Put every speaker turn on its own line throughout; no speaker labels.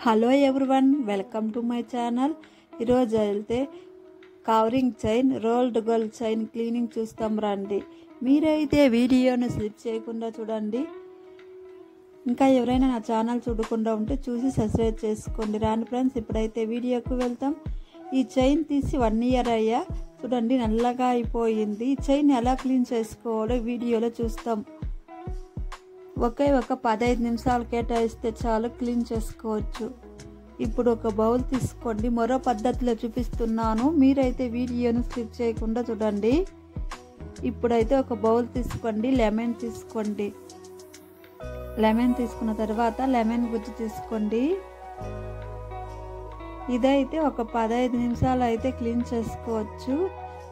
Hello everyone, welcome to my channel. ఈరోజు అయితే covering chain, rolled gold chain cleaning చూస్తాం రండి. మీరైతే వీడియోను స్లిప్ చేయకుండా చూడండి. ఇంకా ఎవరైనా నా ఛానల్ చూడకుండా ఉంటే చూసి సబ్స్క్రైబ్ చేసుకోండి. రాండి ఫ్రెండ్స్, ఇప్పుడైతే వీడియోకి వెళ్తాం. ఈ చైన్ తీసి 1 ఇయర్ అయ్యా. చూడండి, నల్లగా అయిపోయింది. ఈ చైన్ ఎలా క్లీన్ చేసుకోవాలో వీడియోలో చూస్తాం. ఒకే ఒక 15 నిమిషాలు కేటాయిస్తే చాలు, క్లీన్ చేసుకోవచ్చు. ఇప్పుడు ఒక బౌల్ తీసుకోండి. మరో పద్ధతిలో చూపిస్తున్నాను, మీరైతే వీడియోను స్కిప్ చేయకుండా చూడండి. ఇప్పుడైతే ఒక బౌల్ తీసుకోండి. లెమన్ తీసుకోండి. లెమన్ తీసుకున్న తర్వాత లెమన్ గుజ్జు తీసుకోండి. ఇదైతే ఒక 15 నిమిషాలు అయితే క్లీన్ చేసుకోవచ్చు.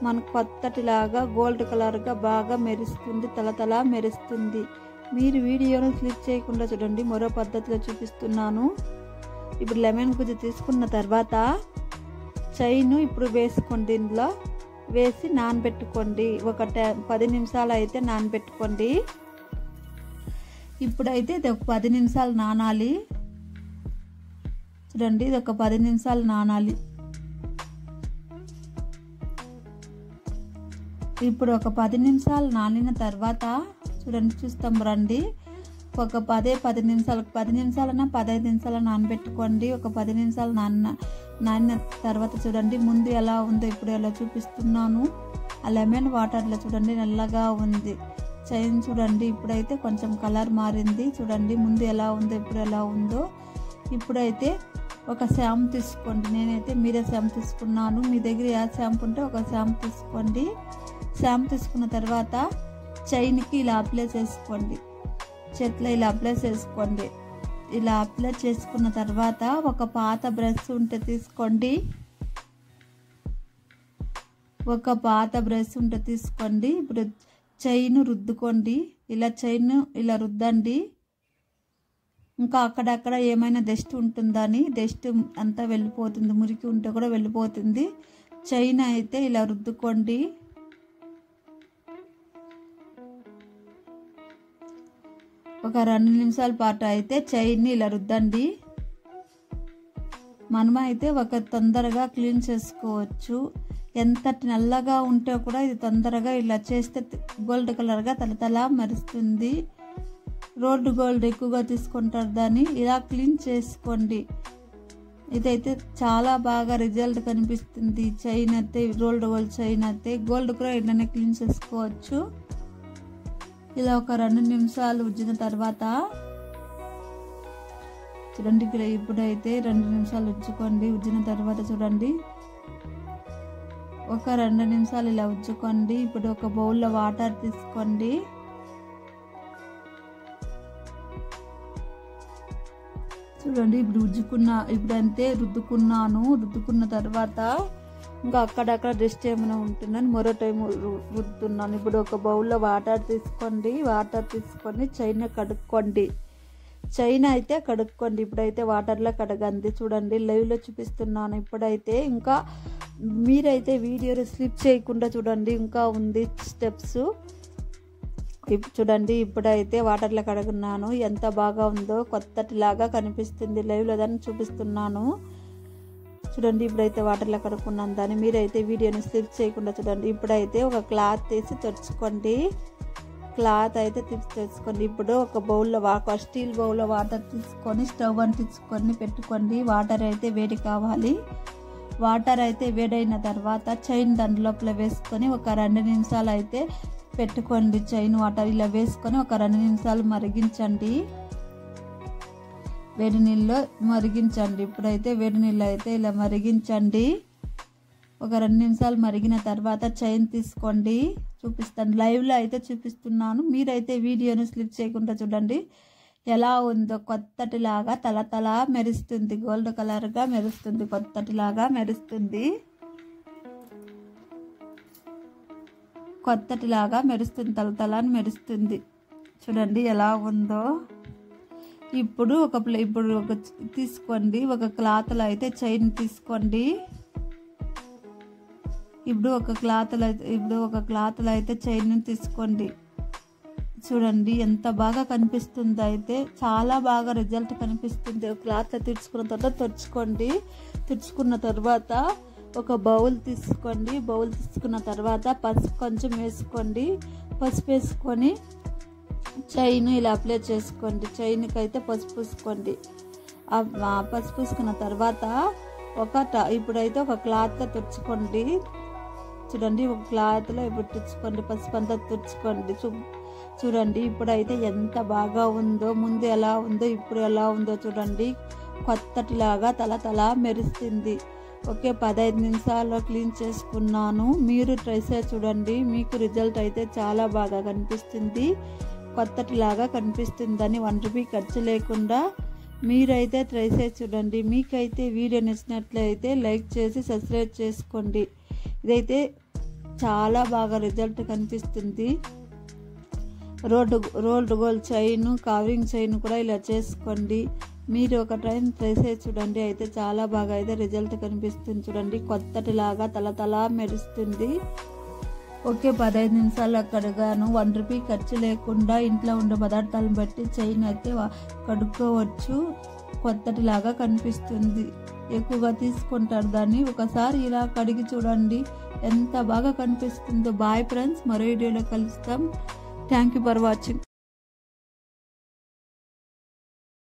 మనకు కొత్తటిలాగా గోల్డ్ కలర్గా బాగా మెరుస్తుంది, తలతలా మెరుస్తుంది. మీరు వీడియోను స్లిప్ చేయకుండా చూడండి, మరో పద్ధతిలో చూపిస్తున్నాను. ఇప్పుడు లెమన్ గుజ్జు తీసుకున్న తర్వాత చైన్ ఇప్పుడు వేసుకోండి. ఇందులో వేసి నానబెట్టుకోండి. ఒక 10 నిమిషాలు అయితే నానబెట్టుకోండి. ఇప్పుడైతే ఇది ఒక 10 నిమిషాలు నానాలి. చూడండి, ఇది ఒక 10 నిమిషాలు నానాలి. ఇప్పుడు ఒక 10 నిమిషాలు నానిన తర్వాత చూడండి, చూస్తాం రండి. ఒక 10 నిమిషాలు 10 నిమిషాలన్నా 15 నిమిషాలు నానబెట్టుకోండి. ఒక 10 నిమిషాలు నానిన తర్వాత చూడండి ముందు ఎలా ఉందో ఇప్పుడు ఎలా చూపిస్తున్నాను. ఆ లెమన్ వాటర్లో చూడండి నల్లగా ఉంది చైన్. చూడండి, ఇప్పుడైతే కొంచెం కలర్ మారింది. చూడండి ముందు ఎలా ఉందో ఇప్పుడు ఎలా ఉందో. ఇప్పుడైతే ఒక షాంపూ తీసుకోండి. నేనైతే మీరే షాంపూ తీసుకున్నాను. మీ దగ్గర ఏ షాంపూ ఉంటే ఒక షాంపూ తీసుకోండి. షాంపూ తీసుకున్న తర్వాత చైన్కి ఇలా అప్లై చేసుకోండి. చేతిలో ఇలా అప్లై చేసుకోండి. ఇలా అప్లై చేసుకున్న తర్వాత ఒక పాత బ్రష్ ఉంటే తీసుకోండి. ఒక పాత బ్రష్ ఉంటే తీసుకోండి. ఇప్పుడు చైన్ రుద్దుకోండి. ఇలా చైన్ ఇలా రుద్దండి. ఇంకా అక్కడక్కడ ఏమైనా డస్ట్ ఉంటుందని, డస్ట్ అంతా వెళ్ళిపోతుంది. మురికి ఉంటే కూడా వెళ్ళిపోతుంది. చైన్ అయితే ఇలా రుద్దుకోండి. ఒక 2 నిమిషాల పాటు అయితే చైన్ని ఇలా రుద్దండి. మనమైతే ఒక తొందరగా క్లీన్ చేసుకోవచ్చు. ఎంతటి నల్లగా ఉంటే కూడా ఇది తొందరగా ఇలా చేస్తే గోల్డ్ కలర్గా తలతలా మెరుస్తుంది. రోల్డ్ గోల్డ్ ఎక్కువగా తీసుకుంటారు, దాన్ని ఇలా క్లీన్ చేసుకోండి. ఇదైతే చాలా బాగా రిజల్ట్ కనిపిస్తుంది. చైన్ అయితే రోల్డ్ గోల్డ్ చైన్ అయితే గోల్డ్ కూడా ఇలానే క్లీన్ చేసుకోవచ్చు. ఇలా ఒక 2 నిమిషాలు ఉజ్జిన తర్వాత చూడండి, ఇప్పుడైతే 2 నిమిషాలు ఉజ్జుకోండి. ఉజ్జిన తర్వాత చూడండి ఒక 2 నిమిషాలు ఇలా ఉజ్జుకోండి. ఇప్పుడు ఒక బౌల్లో వాటర్ తీసుకోండి. చూడండి, ఇప్పుడంతే రుద్దుకున్న తర్వాత ఇంకా అక్కడక్కడ డస్ట్ ఏమైనా ఉంటుందని మరో టైం రుద్దుతున్నాను. ఇప్పుడు ఒక బౌల్లో వాటర్ తీసుకోండి. వాటర్ తీసుకొని చైన్ కడుక్కోండి. చైన్ అయితే కడుక్కోండి. ఇప్పుడైతే వాటర్లో కడగండి. చూడండి, లైవ్లో చూపిస్తున్నాను. ఇప్పుడైతే ఇంకా మీరైతే వీడియోని స్లిప్ చేయకుండా చూడండి, ఇంకా ఉంది స్టెప్స్. చూడండి, ఇప్పుడైతే వాటర్లో కడుగున్నాను. ఎంత బాగా ఉందో, కొత్తటిలాగా కనిపిస్తుంది. లైవ్లో దాన్ని చూపిస్తున్నాను. చూడండి, ఇప్పుడైతే వాటర్లో కడుక్కున్నాను దాన్ని. మీరైతే వీడియోని స్లిప్ చేయకుండా చూడండి. ఇప్పుడైతే ఒక క్లాత్ తీసి తెచ్చుకోండి. క్లాత్ అయితే తీసి తెచ్చుకోండి. ఇప్పుడు ఒక బౌల్లో స్టీల్ బౌల్లో వాటర్ తీసుకొని స్టవ్ అంటించుకొని పెట్టుకోండి. వాటర్ అయితే వేడి కావాలి. వాటర్ అయితే వేడైన తర్వాత చైన్ దాని లోపల వేసుకొని ఒక 2 నిమిషాలు అయితే పెట్టుకోండి. చైన్ వాటర్ ఇలా వేసుకొని ఒక 2 నిమిషాలు మరిగించండి. వేడి నీళ్ళు మరిగించండి. ఇప్పుడైతే వేడి నీళ్ళు అయితే ఇలా మరిగించండి. ఒక 2 నిమిషాలు మరిగిన తర్వాత చైన్ తీసుకోండి. చూపిస్తాను, లైవ్లో అయితే చూపిస్తున్నాను. మీరైతే వీడియోను స్లిప్ చేయకుండా చూడండి. ఎలా ఉందో, కొత్తటిలాగా తలతలా మెరుస్తుంది. గోల్డ్ కలర్గా మెరుస్తుంది, కొత్తటిలాగా మెరుస్తుంది. కొత్తటిలాగా మెరుస్తుంది, తలతలా మెరుస్తుంది. చూడండి ఎలా ఉందో. ఇప్పుడు ఒక తీసుకోండి. ఒక క్లాత్లో అయితే చైన్ తీసుకోండి. ఇప్పుడు ఒక క్లాత్లో అయితే చైన్ తీసుకోండి. చూడండి ఎంత బాగా కనిపిస్తుంది. అయితే చాలా బాగా రిజల్ట్ కనిపిస్తుంది. క్లాత్లో తుడుచుకున్న తర్వాత తుడుచుకున్న తర్వాత ఒక బౌల్ తీసుకోండి. బౌల్ తీసుకున్న తర్వాత పసుపు కొంచెం వేసుకోండి. పసుపు వేసుకొని చైన్ ఇలా అప్లై చేసుకోండి. చైన్కి అయితే పసుపు పూసుకోండి. పసుపు పూసుకున్న తర్వాత ఇప్పుడైతే ఒక క్లాత్లో తుడుచుకోండి. చూడండి ఒక క్లాత్లో ఇప్పుడు తుడుచుకోండి. పసుపు అంతా తుడుచుకోండి. చూడండి ఇప్పుడైతే ఎంత బాగా ఉందో, ముందు ఎలా ఉందో ఇప్పుడు ఎలా ఉందో చూడండి. కొత్తటిలాగా తల మెరుస్తుంది. ఓకే, 15 నిమిషాల్లో క్లీన్ చేసుకున్నాను. మీరు ట్రై చేసి చూడండి. మీకు రిజల్ట్ అయితే చాలా బాగా కనిపిస్తుంది. కొత్తటిలాగా కనిపిస్తుందని 1 రూపీ ఖర్చు లేకుండా మీరైతే ట్రై చేసి చూడండి. మీకైతే వీడియో నచ్చినట్లయితే లైక్ చేసి సబ్స్క్రైబ్ చేసుకోండి. ఇదైతే చాలా బాగా రిజల్ట్ కనిపిస్తుంది. Rolled gold chain, covering chain కూడా ఇలా చేసుకోండి. మీరు ఒక టైం ట్రై చేసి చూడండి. అయితే చాలా బాగా అయితే రిజల్ట్ కనిపిస్తుంది. చూడండి కొత్తటిలాగా తల మెరుస్తుంది. ఓకే, 15 నిమిషాలు కడిగాను. 1 రూపీ ఖర్చు లేకుండా ఇంట్లో ఉండే పదార్థాలను బట్టి చైన్ అయితే కడుక్కోవచ్చు. కొత్తటిలాగా కనిపిస్తుంది. ఎక్కువగా తీసుకుంటారు దాన్ని. ఒకసారి ఇలా కడిగి చూడండి ఎంత బాగా కనిపిస్తుందో. బాయ్ ఫ్రెండ్స్, మరో వీడియోలో కలుస్తాం. Thank you for watching.